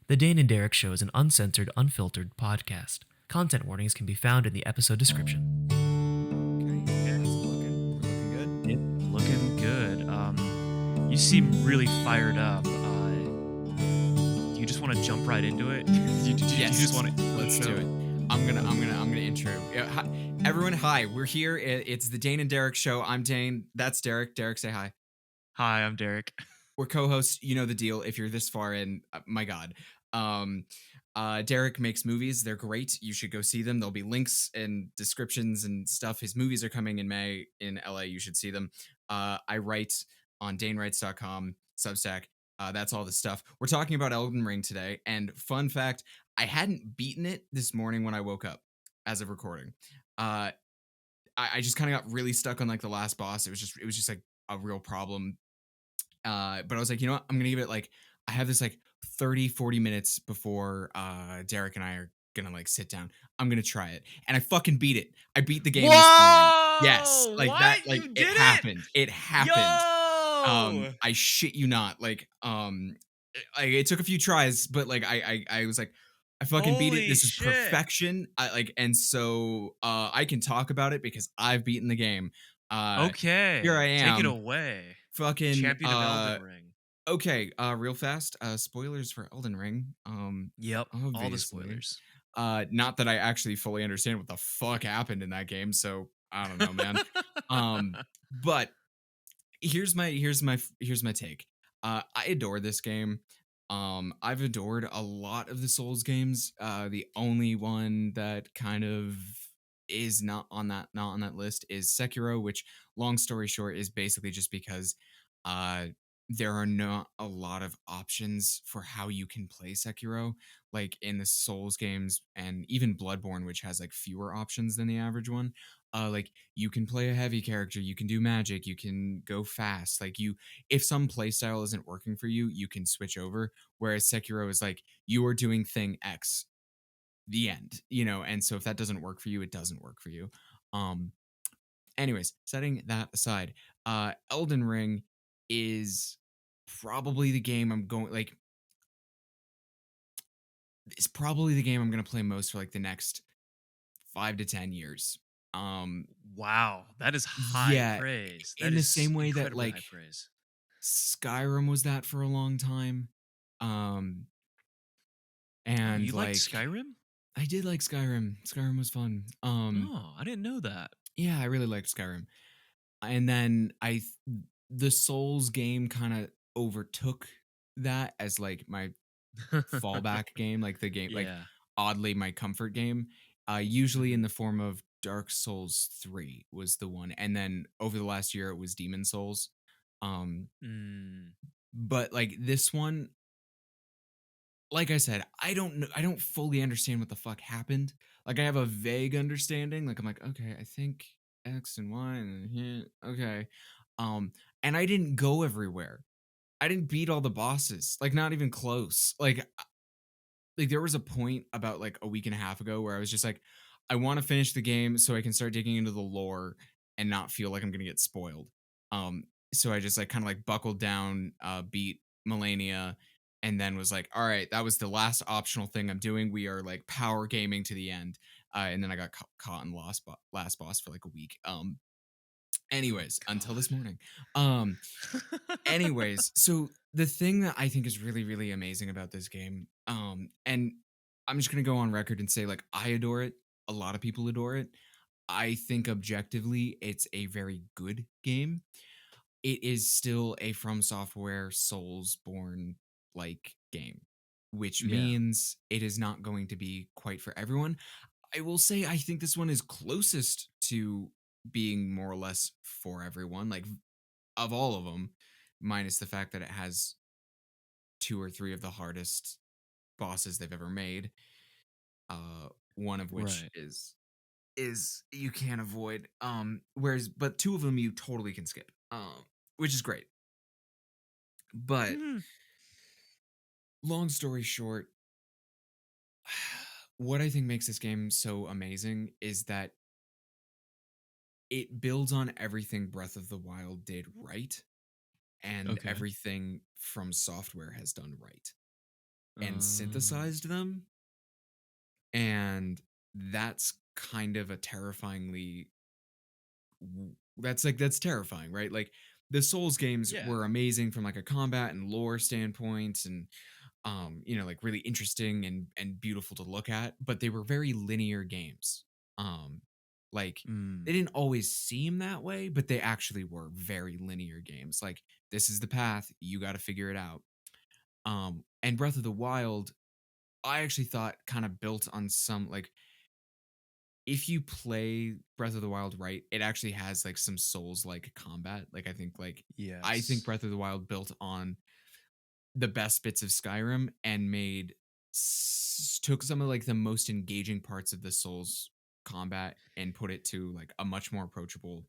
The Dane and Derek Show is an uncensored, unfiltered podcast. Content warnings can be found in the episode description. Okay, how's it looking? We're looking good? It's looking good. You seem really fired up. Do you just want to jump right into it? Do you just want to? Let's do it. I'm gonna intro. Yeah, hi, everyone, hi. We're here. It's the Dane and Derek Show. I'm Dane. That's Derek. Derek, say hi. Hi, I'm Derek. We're co-hosts. You know the deal. If you're this far in, my God. Derek makes movies. They're great. You should go see them. There'll be links and descriptions and stuff. His movies are coming in May in LA. You should see them. I write on danewrites.com, Substack. That's all the stuff. We're talking about Elden Ring today. And fun fact, I hadn't beaten it this morning when I woke up as of recording. I just kind of got really stuck on like the last boss. It was just like a real problem. But I was like, you know what? I'm going to give it like, I have this like 30-40 minutes before Derek and I are gonna like sit down. I'm gonna try it, and I fucking beat it. I beat the game this morning. Yes, like what? that. Like You it did it? happened. It happened. Yo! I shit you not. It took a few tries, but like I was like, I fucking beat it. Holy This is shit! perfection. I can talk about it because I've beaten the game. Okay, Here I take it am, away. fucking Champion of Elden Ring. Okay, real fast, spoilers for Elden Ring. Yep, all the Obviously. spoilers. Not that I actually fully understand what the fuck happened in that game, so I don't know, man. But here's my take. I adore this game. I've adored a lot of the Souls games. The only one that kind of is not on that list is Sekiro, which, long story short, is basically just because uh there are not a lot of options for how you can play Sekiro, like in the Souls games and even Bloodborne, which has like fewer options than the average one. Like you can play a heavy character, you can do magic, you can go fast. Like if some playstyle isn't working for you, you can switch over. Whereas Sekiro is like you are doing thing X, the end, and so if that doesn't work for you, it doesn't work for you. Um, Anyways, setting that aside, Elden Ring is probably the game I'm going like. It's probably the game I'm gonna play most for like the next 5 to 10 years. Um, Wow, that is high yeah, praise. That in the is same way that incredibly like high praise. Skyrim was that for a long time. Um, Oh, and you liked like Skyrim? I did like Skyrim. Skyrim was fun. Oh, I didn't know that. Yeah, I really liked Skyrim. And then the Souls game kind of overtook that as like my fallback game, like the game, like Yeah. oddly my comfort game. Usually in the form of Dark Souls 3 was the one, and then over the last year it was Demon Souls. Um, Mm, but like this one, like I said, I don't know, I don't fully understand what the fuck happened. Like I have a vague understanding. Like I'm like, okay, I think X and Y and here, okay. And I didn't go everywhere. I didn't beat all the bosses. Like not even close. Like there was a point about like a week and a half ago where I was just like, I want to finish the game so I can start digging into the lore and not feel like I'm gonna get spoiled. Um, so I just like kind of like buckled down, beat Melania, and then was like, all right, that was the last optional thing I'm doing. We are like power gaming to the end. And then I got caught in last boss for like a week. Anyways, until this morning. Um, Anyways, so the thing that I think is really, really amazing about this game, and I'm just gonna go on record and say, like, I adore it. A lot of people adore it. I think objectively, it's a very good game. It is still a From Software Soulsborne like game, which yeah. means it is not going to be quite for everyone. I will say I think this one is closest to being more or less for everyone. Like of all of them, minus the fact that it has two or three of the hardest bosses they've ever made. One of which Right. is you can't avoid. Whereas but two of them you totally can skip. Which is great. But Mhm. long story short, what I think makes this game so amazing is that it builds on everything Breath of the Wild did right and Okay. everything From Software has done right. and Um, synthesized them, and that's kind of a terrifyingly that's terrifying, right? Like the Souls games yeah. were amazing from like a combat and lore standpoint and like really interesting and beautiful to look at, but they were very linear games. Um like they Mm. didn't always seem that way, but they actually were very linear games. Like this is the path, you got to figure it out. And Breath of the Wild I actually thought kind of built on some like if you play Breath of the Wild right, it actually has like some Souls like combat. I think Yes. Breath of the Wild built on the best bits of Skyrim and took some of like the most engaging parts of the Souls combat and put it to like a much more approachable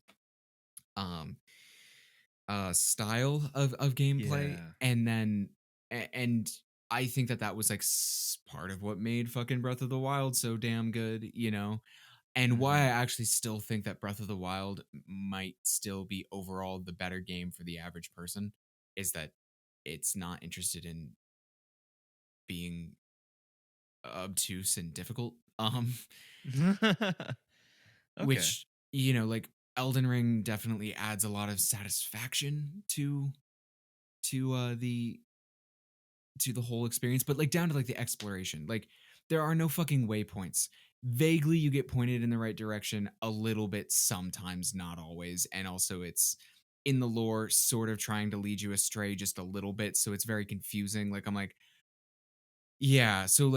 um style of gameplay Yeah. and then and I think that that was like part of what made fucking Breath of the Wild so damn good, and why I Mhm. actually still think that Breath of the Wild might still be overall the better game for the average person is that it's not interested in being obtuse and difficult. Okay. Which, like Elden Ring definitely adds a lot of satisfaction to the whole experience, but like down to like the exploration. Like there are no fucking waypoints. Vaguely you get pointed in the right direction a little bit sometimes, not always. And also it's in the lore sort of trying to lead you astray just a little bit, so it's very confusing. Like I'm like, yeah, so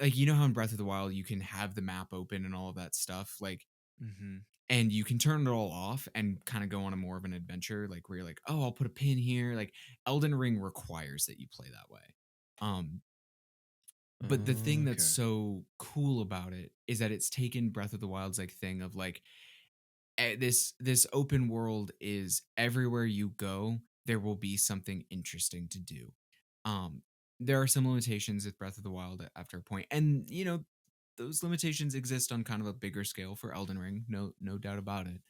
you know how in Breath of the Wild you can have the map open and all of that stuff, like Mhm. and you can turn it all off and kind of go on a more of an adventure, like where you're like, oh, I'll put a pin here. Like Elden Ring requires that you play that way. Um, but the thing that's Okay. so cool about it is that it's taken Breath of the Wild's like thing of like this open world is everywhere you go, there will be something interesting to do. Um, there are some limitations with Breath of the Wild after a point, and those limitations exist on kind of a bigger scale for Elden Ring, no doubt about it.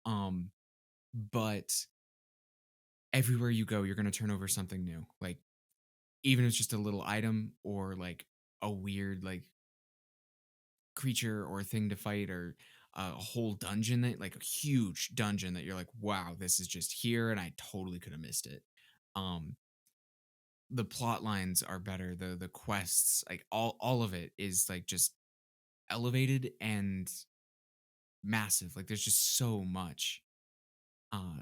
Um, but everywhere you go, you're gonna turn over something new. Like even if it's just a little item or like a weird like creature or thing to fight or a whole dungeon that like a huge dungeon that you're like, wow, this is just here and I totally could have missed it. Um the plot lines are better, the quests, like all of it is like just elevated and massive. Like there's just so much. Uh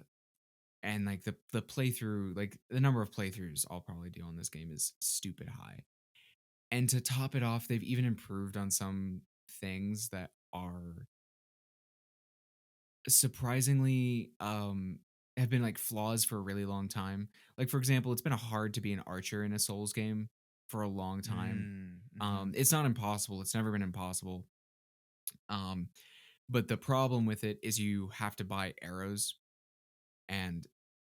and like the playthrough, like the number of playthroughs I'll probably do on this game is stupid high. And to top it off, they've even improved on some things that are surprisingly have been like flaws for a really long time. Like for example, it's been hard to be an archer in a Souls game for a long time. Mm. Mhm. It's not impossible. It's never been impossible. Um, but the problem with it is you have to buy arrows, and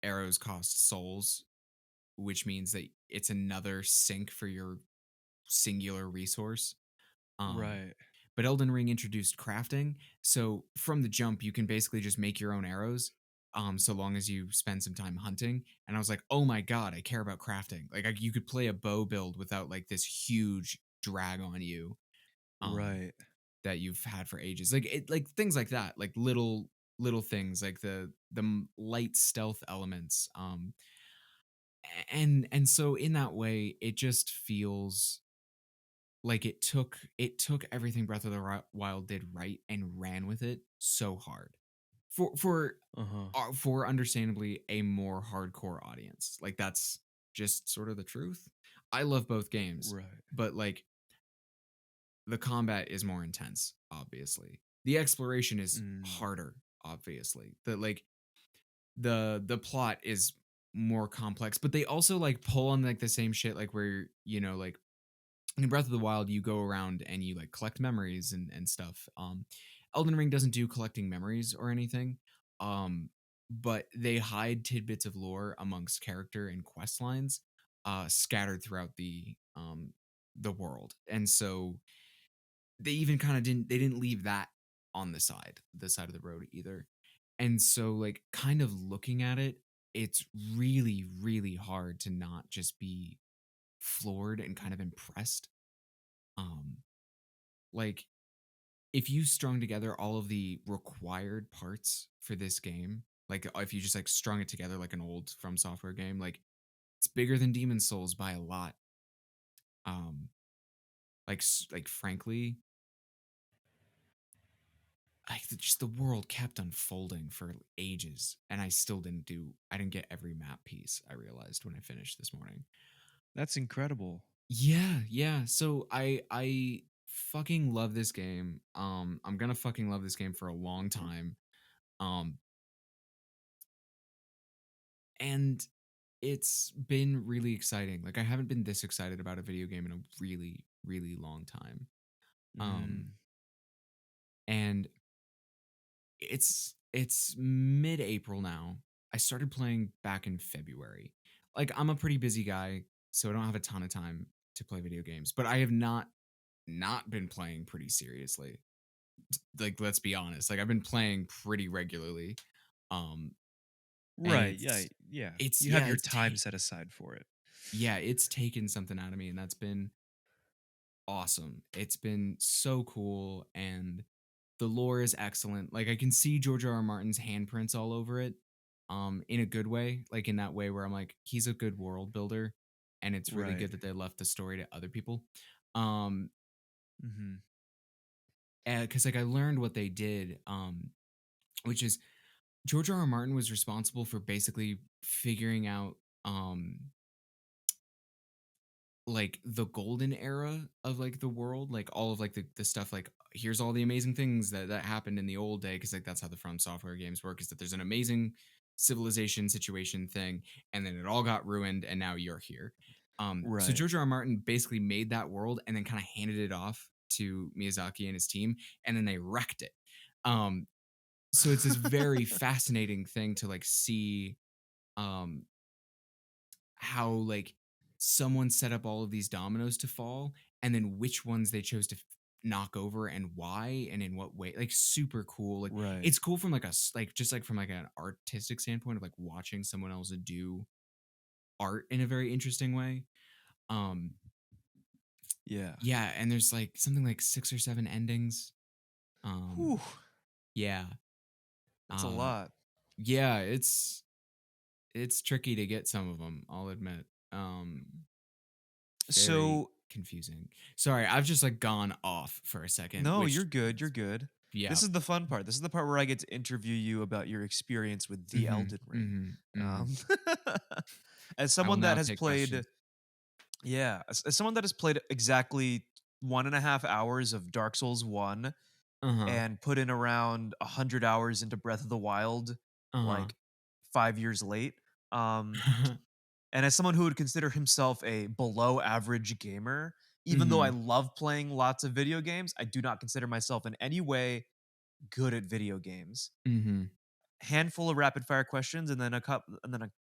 arrows cost souls, which means that it's another sink for your singular resource. Um, Right. but Elden Ring introduced crafting, so from the jump you can basically just make your own arrows. So long as you spend some time hunting, and I was like, oh my god, I care about crafting. Like you could play a bow build without like this huge drag on you, um, Right. that you've had for ages. Like things like that, like little things, like the light stealth elements. And so in that way, it just feels like it took everything Breath of the Wild did right and ran with it so hard for Uh-huh. for understandably a more hardcore audience. Like that's just sort of the truth. I love both games, Right. but like the combat is more intense, obviously. The exploration is Mm. harder, obviously. The plot is more complex, but they also like pull on like the same shit, like where like in Breath of the Wild, you go around and you like collect memories and stuff. Elden Ring doesn't do collecting memories or anything, but they hide tidbits of lore amongst character and quest lines, scattered throughout the world, and so they even kind of didn't leave that on the side of the road either. And so, like, kind of looking at it, it's really, really hard to not just be floored and kind of impressed. Um, like if you strung together all of the required parts for this game, like if you just like strung it together like an old From Software game, like it's bigger than Demon Souls by a lot. Um, like frankly, just the world kept unfolding for ages, and I didn't get every map piece. I realized when I finished this morning. That's incredible. Yeah, yeah. So I fucking love this game. I'm gonna fucking love this game for a long time. Um, and it's been really exciting. Like I haven't been this excited about a video game in a really, really long time. Um, Mm. and it's mid-April now. I started playing back in February. Like I'm a pretty busy guy, so I don't have a ton of time to play video games, but I have not been playing pretty seriously. Like let's be honest. Like I've been playing pretty regularly. Um and Right. Yeah. Yeah. it's You have yeah, your time set aside for it. it's taken something out of me and that's been awesome. It's been so cool and the lore is excellent. Like I can see George R. R. Martin's handprints all over it. In a good way, like in that way where I'm like, he's a good world builder, and it's really Right. good that they left the story to other people. Um, Hmm. because like I learned what they did, which is George R. R. Martin was responsible for basically figuring out like the golden era of like the world, like all of like the stuff like here's all the amazing things that happened in the old day because like that's how the From Software games work is that there's an amazing civilization situation thing and then it all got ruined and now you're here. So Right. George R. R. Martin basically made that world and then kind of handed it off to Miyazaki and his team and then they wrecked it. Um, so it's this very fascinating thing to like see um how like someone set up all of these dominoes to fall and then which ones they chose to knock over and why and in what way, like super cool. Like Right. it's cool from like like just like from like an artistic standpoint of like watching someone else do art in a very interesting way. um Yeah. yeah, and there's like something like 6 or 7 endings. um Whew. yeah. That's a uh lot. yeah, it's tricky to get some of them, I'll admit. Very So confusing. Sorry, I've just like gone off for a second, no, which you're good. You're good. yeah. This is the fun part. This is the part where I get to interview you about your experience with the Mhm, Elden Ring. mhm, mhm. Um, as I will someone that now has take played, questions. yeah, as someone that has played exactly 1.5 hours of Dark Souls 1 Uh-huh. and put in around 100 hours into Breath of the Wild, Uh-huh. like 5 years late. Um, and as someone who would consider himself a below average gamer, even though I Mhm, love playing lots of video games, I do not consider myself in any way good at video games. mhm. Handful of rapid fire questions and then a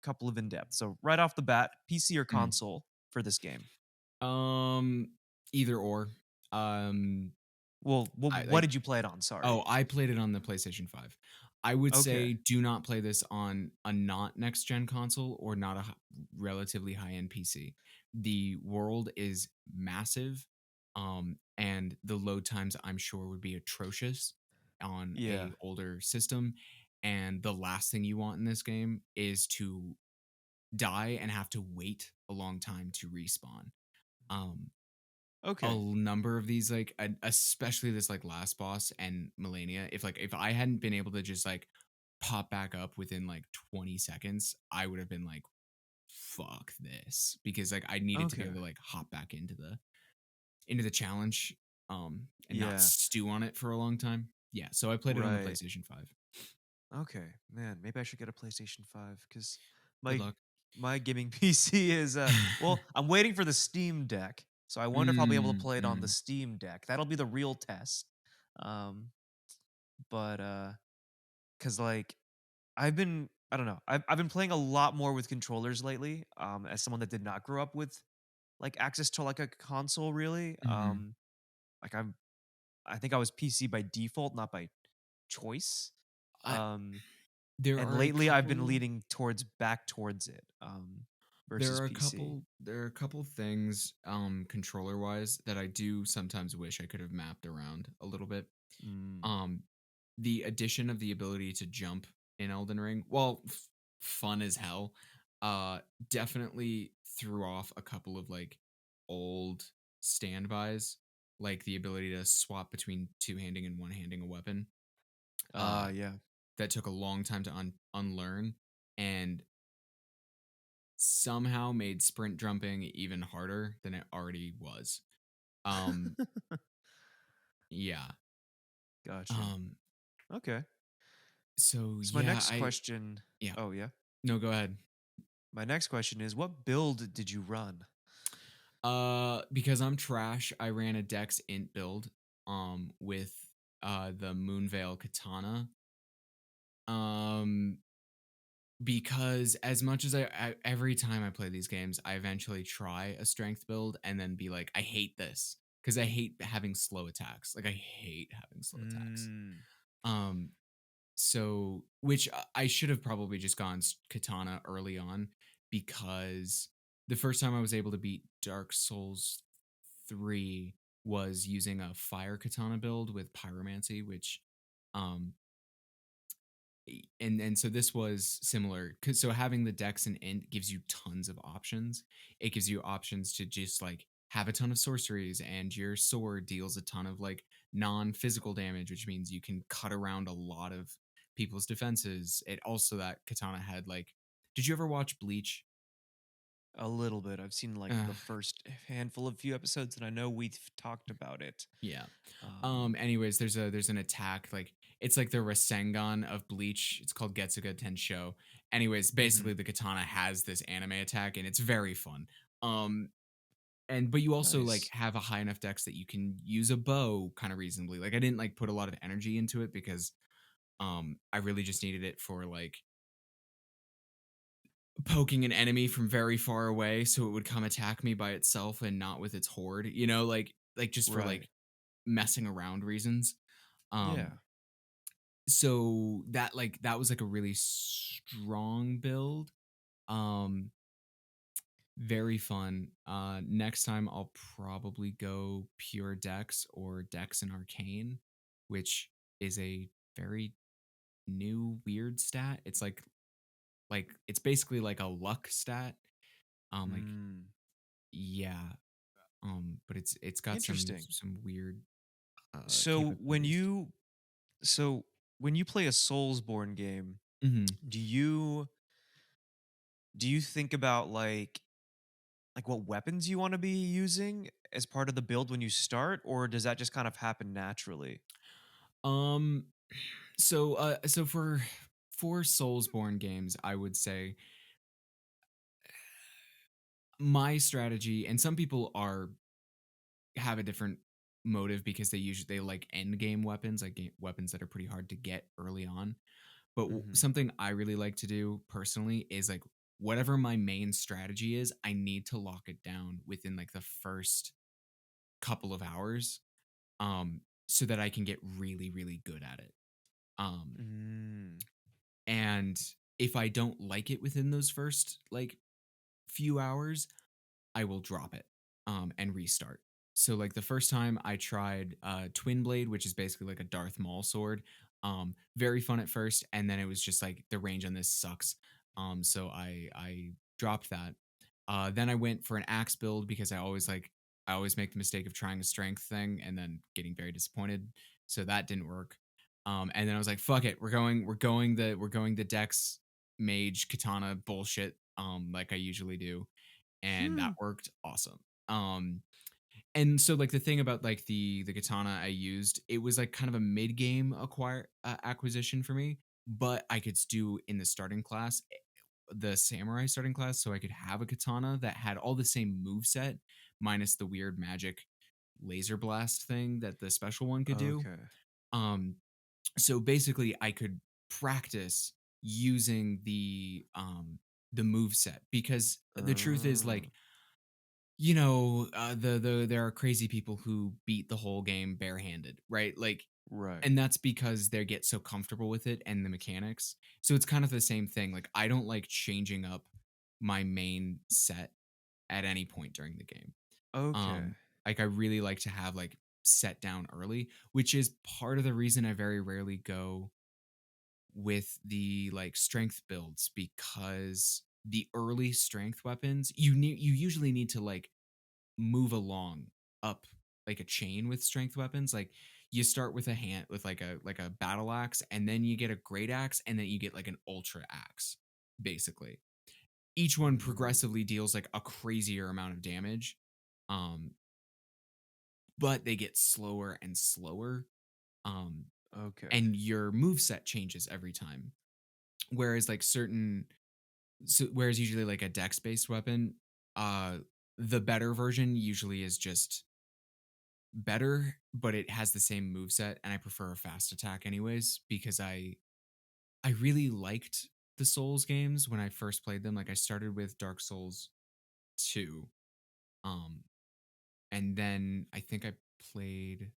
couple of in depth. So right off the bat, PC or Mm. console for this game? Um, Either or. Um, Well, I what like did you play it on? Oh, Sorry. I played it on the PlayStation 5. I would Okay. say do not play this on a not next gen console or not a relatively high end PC. The world is massive, and the load times I'm sure would be atrocious on Yeah. a older system. And the last thing you want in this game is to die and have to wait a long time to respawn. Um, a Okay. number of these like especially this like last boss and Melania, if I hadn't been able to just like pop back up within like 20 seconds, I would have been like fuck this because like I needed to be Okay. able to like hop back into the challenge and not Yeah. stew on it for a long time. Yeah, so I played it on the Right. PlayStation 5. Okay. Man, maybe I should get a PlayStation 5 cuz Good my luck. my gaming PC is well, I'm waiting for the Steam Deck. So I wonder if I'll be able to Mm, play it on the mm. Steam Deck. That'll be the real test. Um but cuz like I don't know. I've been playing a lot more with controllers lately. As someone that did not grow up with like access to like a console really. Mhm. Like I think I was PC by default, not by choice. I Um There and are a lately I've been couple. leaning towards back towards it. versus PC? There are a couple things controller wise that I do sometimes wish I could have mapped around a little bit. Mm. Um the addition of the ability to jump in Elden Ring, while fun as hell, uh definitely threw off a couple of like old standbys, like the ability to swap between two-handing and one-handing a weapon. Uh Yeah. that took a long time to unlearn, and somehow made sprint jumping even harder than it already was. Um, yeah. Gotcha. Um, Okay. so So my yeah, next question yeah. oh, yeah? No, go ahead. My next question is, what build did you run? Because I'm trash, I ran a Dex int build, with the Moonveil Katana. Um, because as much as every time I play these games, I eventually try a strength build and then be like, I hate this because I hate having slow attacks. Like I hate having slow attacks. Mm. Um, so which I should have probably just gone katana early on, because the first time I was able to beat Dark Souls 3 was using a fire katana build with pyromancy, which um and so this was similar, so having the dex and int gives you tons of options. It gives you options to just like have a ton of sorceries, and your sword deals a ton of like non-physical damage, which means you can cut around a lot of people's defenses. It also, that katana had like, did you ever watch Bleach? A little bit. I've seen like uh, the first handful of few episodes, and I know we've talked about it. yeah. Um, Anyways, there's an attack, like it's like the Rasengan of Bleach. It's called Getsuga Tensho. Anyways, basically mhm. the katana has this anime attack and it's very fun. Um and but you also like Nice. have a high enough dex that you can use a bow kind of reasonably. Like I didn't like put a lot of energy into it because I really just needed it for like poking an enemy from very far away so it would come attack me by itself and not with its horde, like just for Right. like messing around reasons. Um Yeah. so that was like a really strong build. Um Very fun. Next time I'll probably go pure dex or dex and arcane, which is a very new weird stat. It's like it's basically like a luck stat. Like Mm. yeah. But it's got Interesting. some weird So capabilities. so when you play a Soulsborne game, Mhm. do you think about what weapons you want to be using as part of the build when you start, or does that just kind of happen naturally? Um, so for Soulsborne games, I would say my strategy, and some people are have a different motive because they like end game weapons, like weapons that are pretty hard to get early on. But Hmm. something I really like to do personally is like whatever my main strategy is, I need to lock it down within like the first couple of hours, so that I can get really really good at it. Um, Mm. and if I don't like it within those first like few hours, I will drop it and restart. So like the first time I tried Twin Blade, which is basically like a Darth Maul sword, very fun at first, and then it was just like the range on this sucks. So I dropped that. Then I went for an axe build because I always make the mistake of trying a strength thing and then getting very disappointed. So that didn't work. And then I was like, fuck it, we're going the Dex Mage Katana bullshit, like I usually do, and Hmm. that worked awesome. And so like the thing about like the katana I used, it was like kind of a mid game acquisition for me, but I could do in the starting class, the samurai starting class, so I could have a katana that had all the same move set minus the weird magic laser blast thing that the special one could do. Okay. Um, so basically I could practice using the move set, because the truth is Uh, like, there are crazy people who beat the whole game barehanded, right? Like, right. and that's because they get so comfortable with it and the mechanics. So it's kind of the same thing. Like, I don't like changing up. my main set at any point during the game. Okay. Um, like I really like to have like set down early, which is part of the reason I very rarely go with the like strength builds because the early strength weapons you usually need to like move along up like a chain with strength weapons. Like you start with a hand with like a battle axe, and then you get a great axe, and then you get like an ultra axe. Basically, each one Mm, progressively deals like a crazier amount of damage, um, but they get slower and slower. Um, okay. and your move set changes every time. Whereas like certain whereas usually like a dex based weapon, uh, the better version usually is just better, but it has the same move set, and I prefer a fast attack anyways because I really liked the Souls games when I first played them. Like I started with Dark Souls 2, um, and then I think I played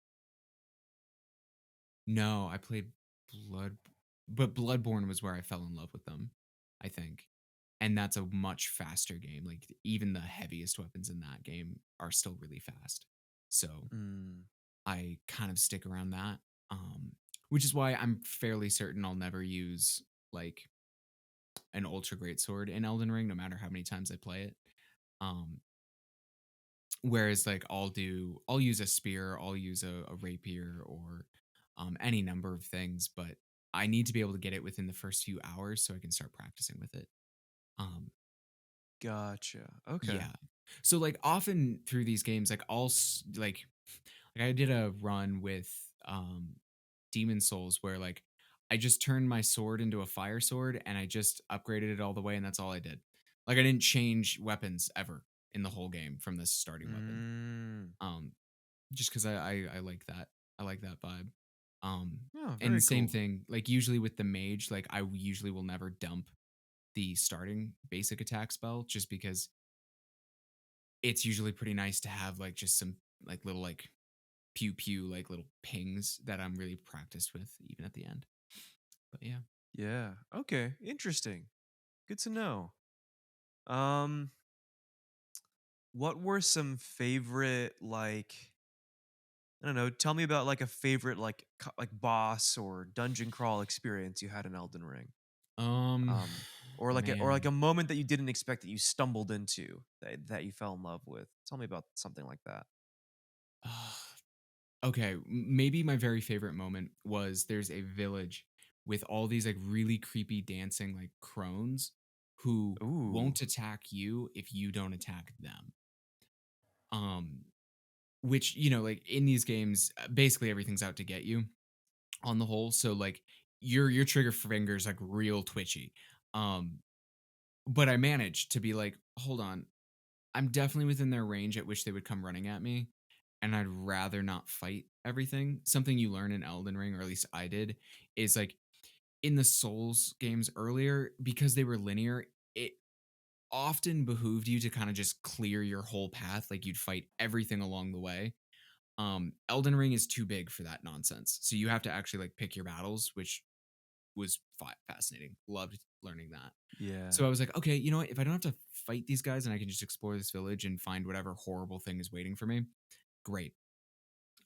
no, I played Blood but Bloodborne was where I fell in love with them, I think. And that's a much faster game. Like even the heaviest weapons in that game are still really fast. So Mm, I kind of stick around that. Which is why I'm fairly certain I'll never use like an ultra great sword in Elden Ring, no matter how many times I play it. Um, whereas like I'll use a spear, I'll use a rapier or any number of things, but I need to be able to get it within the first few hours so I can start practicing with it. Um, gotcha. Okay. yeah. So like often through these games, like like I did a run with Demon Souls where like I just turned my sword into a fire sword and I just upgraded it all the way and that's all I did. Like I didn't change weapons ever in the whole game from this starting weapon. Mm. Um just cuz I like that. I like that vibe. Um Oh, very and same cool. thing like usually with the mage like usually will never dump the starting basic attack spell just because it's usually pretty nice to have like just some like little like pew pew like little pings that I'm really practiced with even at the end. But yeah. Yeah. Okay. Interesting. Good to know. Um, what were some favorite like I don't know, tell me about like a favorite like like boss or dungeon crawl experience you had in Elden Ring. Um Or like man. a moment that you didn't expect that you stumbled into that you fell in love with. Tell me about something like that. Okay, maybe my very favorite moment was there's a village with all these like really creepy dancing like crones who Ooh. won't attack you if you don't attack them. Um which you know like in these games basically everything's out to get you on the whole, so like your trigger fingers like real twitchy. Um but I managed to be like, hold on, I'm definitely within their range at which they would come running at me, and I'd rather not fight everything. Something you learn in Elden Ring, or at least I did, is like in the Souls games earlier, because they were linear, it often behooved you to kind of just clear your whole path, like you'd fight everything along the way. Elden Ring is too big for that nonsense. So you have to actually like pick your battles, which was fascinating. Loved learning that. Yeah. So I was like, okay, you know what? If I don't have to fight these guys and I can just explore this village and find whatever horrible thing is waiting for me, great.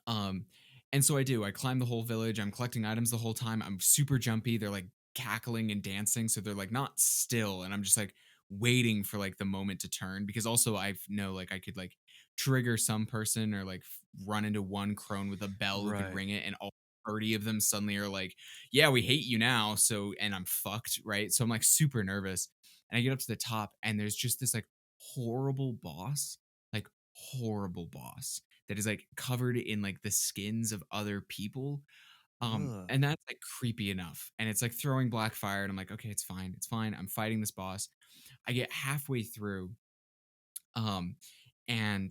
Um, and so I do. I climb the whole village. I'm collecting items the whole time. I'm super jumpy. They're like cackling and dancing, so they're like not still, and I'm just like waiting for like the moment to turn because also I know like I could like trigger some person or like run into one crone with a bell who could Right. ring it, and all 30 of them suddenly are like, "Yeah, we hate you now." So and I'm fucked, right? So I'm like super nervous, and I get up to the top, and there's just this like horrible boss, like horrible boss that is like covered in like the skins of other people. Ugh. And that's like creepy enough. And it's like throwing black fire. And I'm like, okay, it's fine. It's fine. I'm fighting this boss. I get halfway through, um, and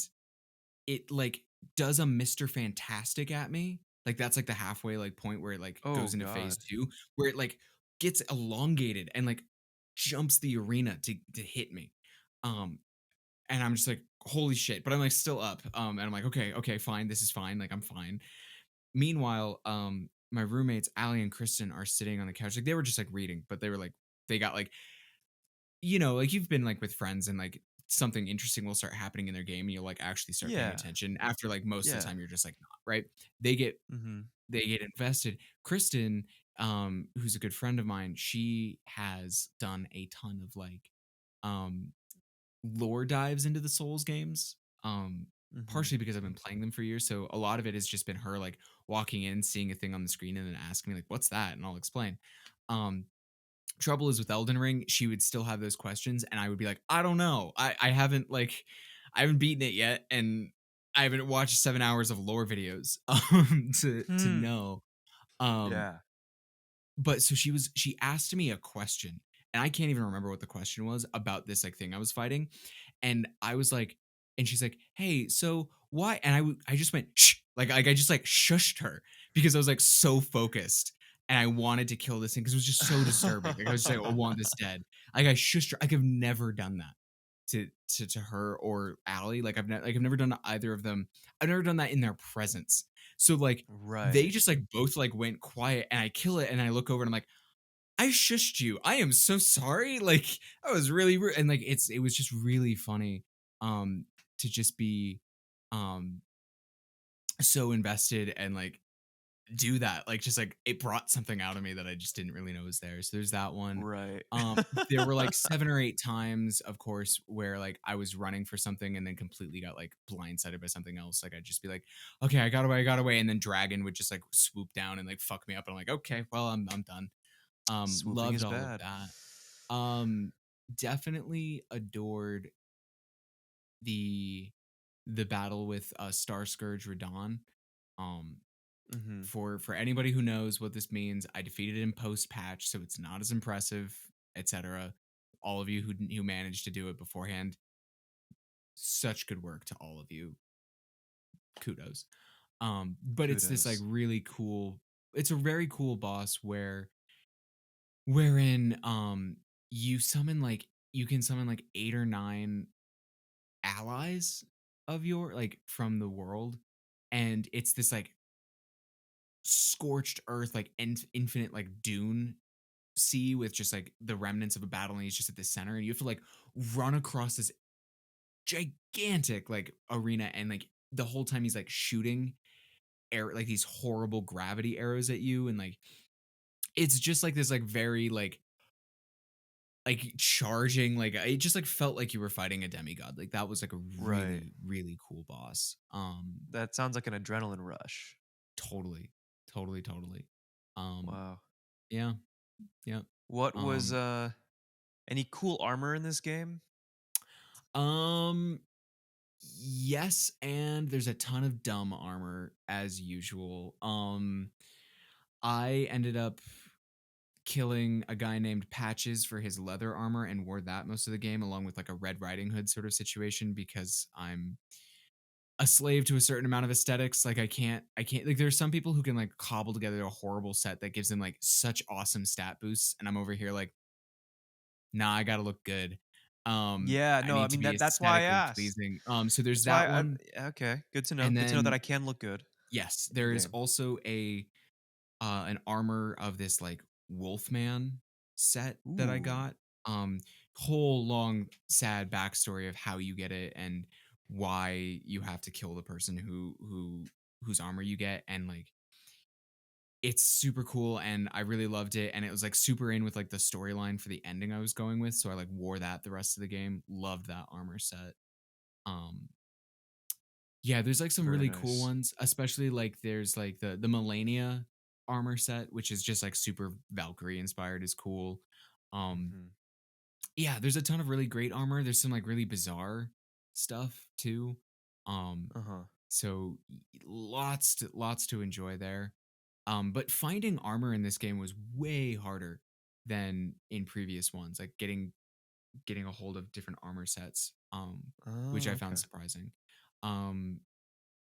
it like does a Mr. Fantastic at me. Like that's like the halfway like point where it like Oh goes into phase god. two, where it like gets elongated and like jumps the arena to hit me. Um, and I'm just like, holy shit. But I'm like still up. And I'm like, okay, okay, fine. This is fine. Like I'm fine. Meanwhile, my roommates, Allie and Kristen, are sitting on the couch. Like they were just like reading, but they were like, they got like like you've been like with friends and like something interesting will start happening in their game and you'll like actually start paying Yeah. attention after like most of the Yeah. time you're just like not, right? They get Mhm. they get invested. Kristen, who's a good friend of mine, she has done a ton of like um lore dives into the Souls games. Mhm. Partially because I've been playing them for years. So a lot of it has just been her like walking in, seeing a thing on the screen, and then asking me like, "What's that?" And I'll explain. Um, Trouble is with Elden Ring, she would still have those questions, and I would be like, "I don't know. I haven't beaten it yet, and I haven't watched 7 hours of lore videos to Hmm. know." Um, Yeah. but so she asked me a question, and I can't even remember what the question was about this like thing I was fighting, and I was like, and she's like, "Hey, so why?" And I just went shh, like I just like shushed her because I was like so focused and I wanted to kill this thing because it was just so disturbing. Like I was just like, I want this dead. Like I shushed her. Like I've never done that to her or Allie. Like I've never done either of them. I've never done that in their presence. So like they Right. just like both like went quiet and I kill it and I look over and I'm like, I shushed you. I am so sorry. Like I was really rude. And like it was just really funny to just be um so invested and like do that. Like just like it brought something out of me that I just didn't really know was there. So there's that one. Right. There were like 7 or 8 times, of course, where like I was running for something and then completely got like blindsided by something else. Like I'd just be like, okay, I got away, and then Dragon would just like swoop down and like fuck me up. And I'm like, okay, well, I'm done. Swooping Loved is all of bad. that. Um, Definitely adored the the battle with Star Scourge Radon. Um, Mhm. for anybody who knows what this means, I defeated it in post patch, so it's not as impressive, etc. All of you who managed to do it beforehand, such good work to all of you. Kudos. But it's this like Kudos. really cool. It's a very cool boss wherein you can summon like 8 or 9 allies of your like from the world, and it's this like scorched earth like infinite like dune sea with just like the remnants of a battle, and he's just at the center and you have to like run across this gigantic like arena, and like the whole time he's like shooting air like these horrible gravity arrows at you, and like it's just like this like very like charging, like it just like felt like you were fighting a demigod. Like that was like a Right. really really cool boss. That sounds like an adrenaline rush. Totally, totally. Um, Wow. yeah, yeah. What was, Um, any cool armor in this game? um, yes, and there's a ton of dumb armor as usual. I ended up killing a guy named Patches for his leather armor and wore that most of the game, along with like a Red Riding Hood sort of situation because I'm a slave to a certain amount of aesthetics. Like I can't like there's some people who can like cobble together a horrible set that gives them like such awesome stat boosts, and I'm over here like, nah, I gotta look good. Yeah, I no, I need to mean, be that's why I aesthetically asked. pleasing. So there's That's that why I one, okay, good to know. and Good to know that then I can look good yes, in there is game. also a an armor of this like Wolfman set that I Ooh. got. Um, Whole long sad backstory of how you get it and why you have to kill the person whose armor you get, and like it's super cool and I really loved it, and it was like super in with like the storyline for the ending I was going with, so I like wore that the rest of the game. Loved that armor set. Um yeah, there's like some Very really cool nice. ones, especially like there's like the Melania armor set, which is just like super Valkyrie inspired, is cool. Um Mhm. yeah, there's a ton of really great armor. There's some like really bizarre stuff too. Um Uh-huh. so lots to enjoy there. But finding armor in this game was way harder than in previous ones. Like getting a hold of different armor sets, which Oh, I found okay. surprising. Um,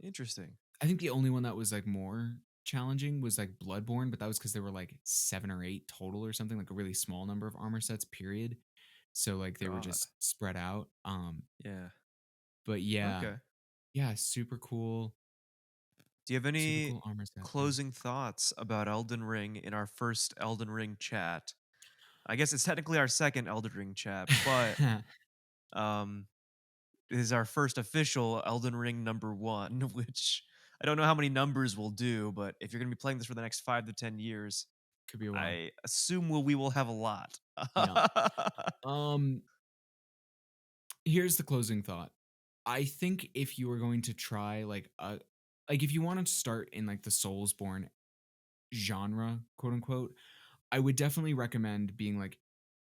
Interesting. I think the only one that was like more challenging was like Bloodborne, but that was because there were like 7 or 8 total or something, like a really small number of armor sets, period. So like they were God. just spread out. Yeah. But yeah, Okay. yeah, Do you have super any cool armor set. Yeah. closing thoughts about Elden Ring in our first Elden Ring chat? I guess it's technically our second Elden Ring chat, but um, it is our first official Elden Ring number one, which I don't know how many numbers we'll do, but if you're going to be playing this for the next 5 to 10 years, Could be a while. I assume we will have a lot. Yeah. Um, Here's the closing thought. I think if you were going to try like if you wanted to start in like the Soulsborne genre, quote unquote, I would definitely recommend being like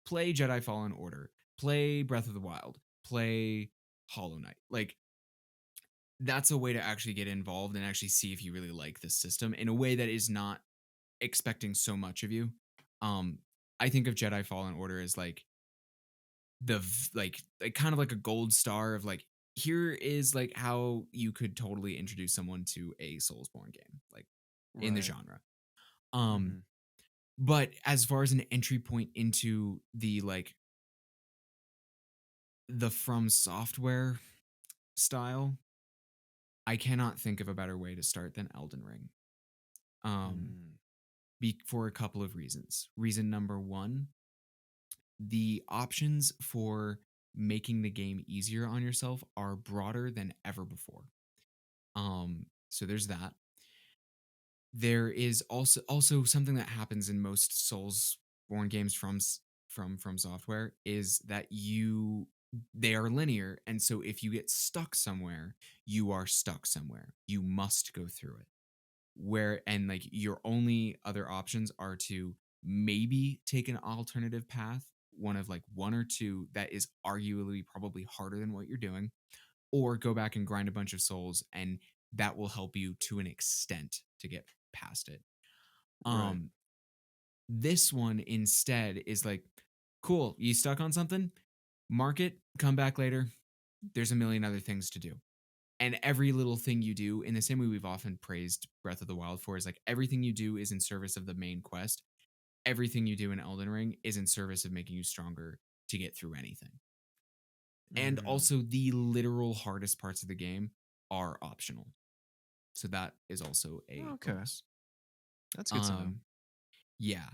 play Jedi Fallen Order, play Breath of the Wild, play Hollow Knight. Like that's a way to actually get involved and actually see if you really like this system in a way that is not expecting so much of you. Um, I think of Jedi Fallen Order as like like kind of like a gold star of like here is like how you could totally introduce someone to a Soulsborne game, like in the Right. genre. Um, Mhm. but as far as an entry point into the From Software style, I cannot think of a better way to start than Elden Ring. Um, Mm. for a couple of reasons. Reason number one, the options for making the game easier on yourself are broader than ever before. So there's that. There is also something that happens in most Souls born games from software is that they are linear, and so if you get stuck somewhere, you are stuck somewhere. You must go through it. Like your only other options are to maybe take an alternative path, one of like one or two that is arguably probably harder than what you're doing, or go back and grind a bunch of souls, and that will help you to an extent to get past it. Right. um this one instead is like, cool, you stuck on something, mark it, come back later, there's a million other things to do. And every little thing you do, in the same way we've often praised Breath of the Wild for, is like everything you do is in service of the main quest. Everything you do in Elden Ring is in service of making you stronger to get through anything. And Mm. also the literal hardest parts of the game are optional. So that is also a Okay. bonus. That's good to know. Um yeah.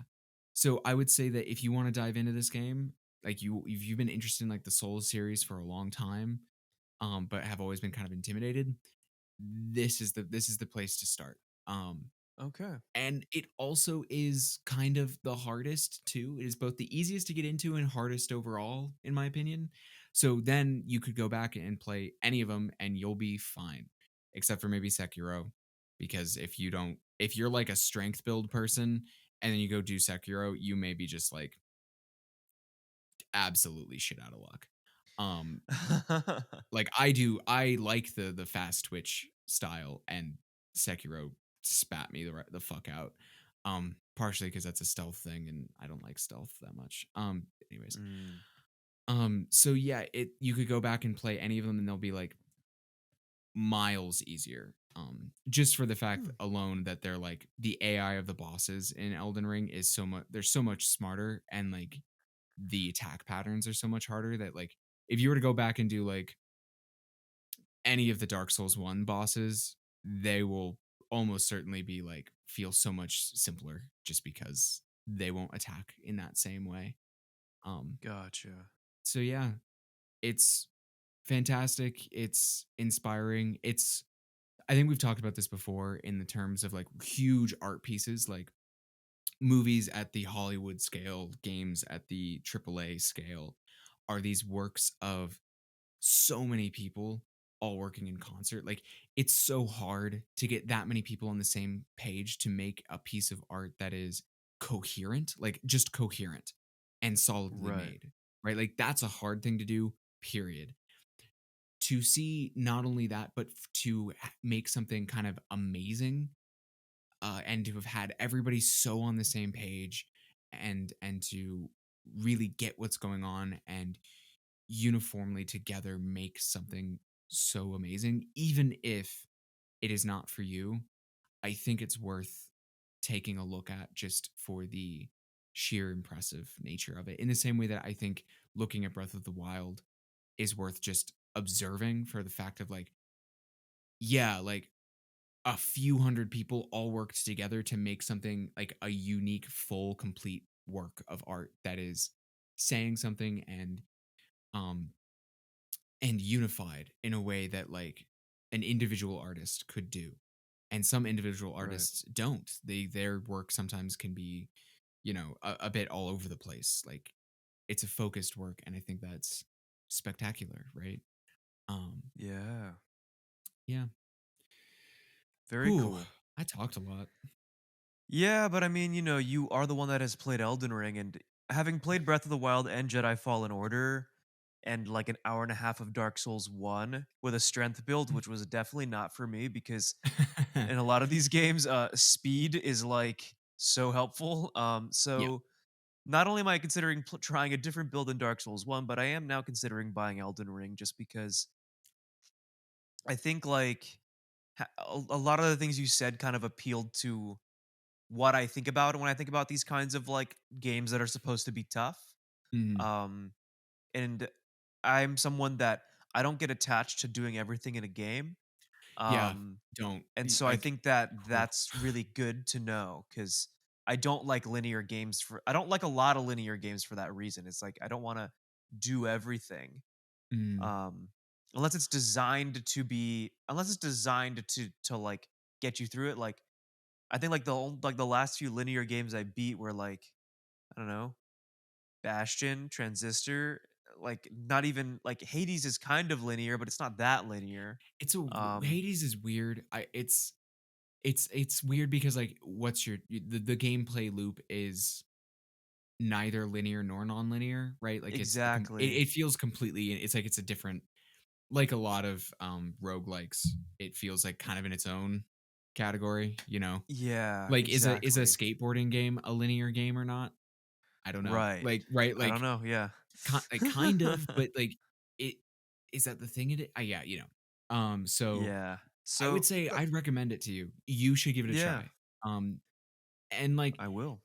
So I would say that if you want to dive into this game, like if you've been interested in like the Souls series for a long time, but have always been kind of intimidated, this is the place to start. Okay. And it also is kind of the hardest too. It is both the easiest to get into and hardest overall, in my opinion. So then you could go back and play any of them and you'll be fine, except for maybe Sekiro. Because if you're like a strength build person and then you go do Sekiro, you may be just like absolutely shit out of luck. Um, like I like the fast twitch style, and Sekiro spat me the fuck out. Partially because that's a stealth thing and I don't like stealth that much. Anyways. Mm. So yeah, it you could go back and play any of them and they'll be like miles easier. Just for the fact Hmm. alone that they're like the AI of the bosses in Elden Ring is so much they're so much smarter, and like the attack patterns are so much harder that like if you were to go back and do like any of the Dark Souls 1 bosses, they will almost certainly be like feel so much simpler just because they won't attack in that same way. Um Gotcha. so yeah, it's fantastic, it's inspiring. It's I think we've talked about this before in the terms of like huge art pieces, like movies at the Hollywood scale, games at the AAA scale are these works of so many people all working in concert. Like it's so hard to get that many people on the same page to make a piece of art that is coherent, like just coherent and solidly Right. made. Right? Like that's a hard thing to do, period. To see not only that, but to make something kind of amazing, and to have had everybody so on the same page, and to really get what's going on and uniformly together make something so amazing, even if it is not for you, I think it's worth taking a look at just for the sheer impressive nature of it. In the same way that I think looking at Breath of the Wild is worth just observing for the fact of like, yeah, like a few hundred people all worked together to make something like a unique, full, complete work of art that is saying something um and unified in a way that like an individual artist could do. And some individual Right. artists don't. Their work sometimes can be, a bit all over the place. Like it's a focused work, and I think that's spectacular, right? Um, Yeah. yeah. Very Whew. cool. I talked a lot. Yeah, but I mean, you are the one that has played Elden Ring, and having played Breath of the Wild and Jedi Fallen Order, and like an hour and a half of Dark Souls 1 with a strength build, which was definitely not for me because in a lot of these games, speed is like so helpful. Yeah. So not only am I considering trying a different build in Dark Souls 1, but I am now considering buying Elden Ring just because I think like a lot of the things you said kind of appealed to what I think about when I think about these kinds of like games that are supposed to be tough. Mhm. Um, and I'm someone that I don't get attached to doing everything in a game. Yeah. Um, Don't. and Y so I like, think that oof. that's really good to know because I don't like linear games I don't like a lot of linear games for that reason. It's like I don't want to do everything. Mm. Um, unless it's designed to like get you through it. Like I think like like the last few linear games I beat were like I don't know, Bastion, Transistor, like not even like Hades is kind of linear, but it's not that linear. It's a Um, Hades is weird. It's weird because, like, what's the gameplay loop is neither linear nor nonlinear, right? Like, exactly. it feels completely it's like it's a different like a lot of, roguelikes, it feels like kind of in its own category, you know? Yeah, Like, is a exactly. skateboarding game a linear game or not? I don't know. Right. Like, right? I don't Like, know. Yeah. kind of, but, like, it is that the thing yeah, so Yeah. I would So, say I'd recommend it to you. You should give it a yeah, try. And, like, I will.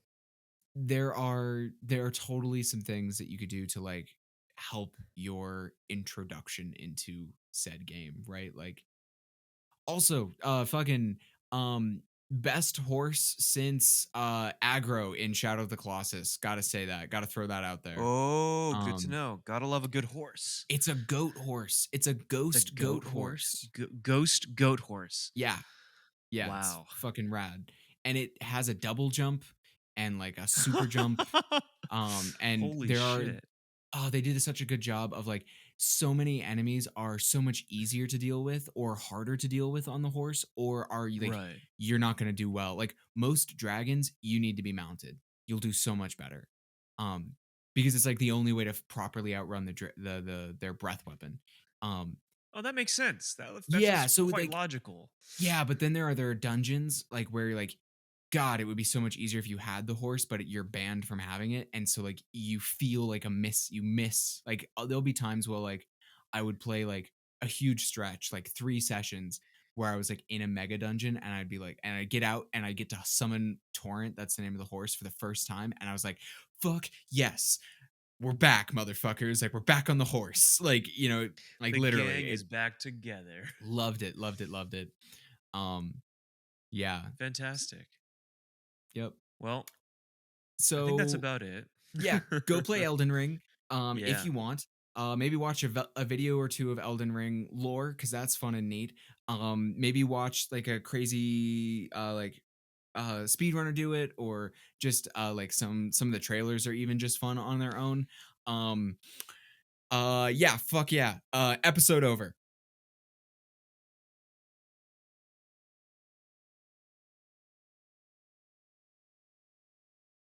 there are totally some things that you could do to, like, help your introduction into said game, right? Like, also, fucking, best horse since, Aggro in Shadow of the Colossus. Gotta say that. Gotta throw that out there. Oh, good to Um, know. Gotta love a good horse. it's a goat horse. It's a The ghost goat goat horse. horse. Ghost goat horse. Yeah. Yeah, it's Wow. fucking rad. And it has a double jump and, like, a super jump. And Holy there are shit. they did such a good job of, like, so many enemies are so much easier to deal with or harder to deal with on the horse, or are you like, Right. you're not gonna do well. Like, most dragons, you need to be mounted. You'll do so much better. Um, because it's, like, the only way to properly outrun their breath weapon. Um, Oh, that makes sense. That yeah, feels so, quite like, logical. yeah, but then there are dungeons, like, where you're like, God, it would be so much easier if you had the horse, but you're banned from having it, and so, like, you feel like you miss like, there'll be times where, like, I would play, like, a huge stretch, like, 3 sessions where I was, like, in a mega dungeon, and I'd be like and I'd get out, and I get to summon Torrent, that's the name of the horse, for the first time, and I was like, "Fuck yes. We're back, motherfuckers, like, we're back on the horse." Like, like, The literally, gang it is back together. loved it, loved it, loved it. Um, yeah. Fantastic. Yep. Well, I think that's So, about it. yeah, go play Elden Ring, if Yeah. you want. Maybe watch a video or 2 of Elden Ring lore because that's fun and neat. Maybe watch, like, a crazy, speedrunner do it or just, like, some of the trailers are even just fun on their own. Yeah, fuck yeah. Episode over.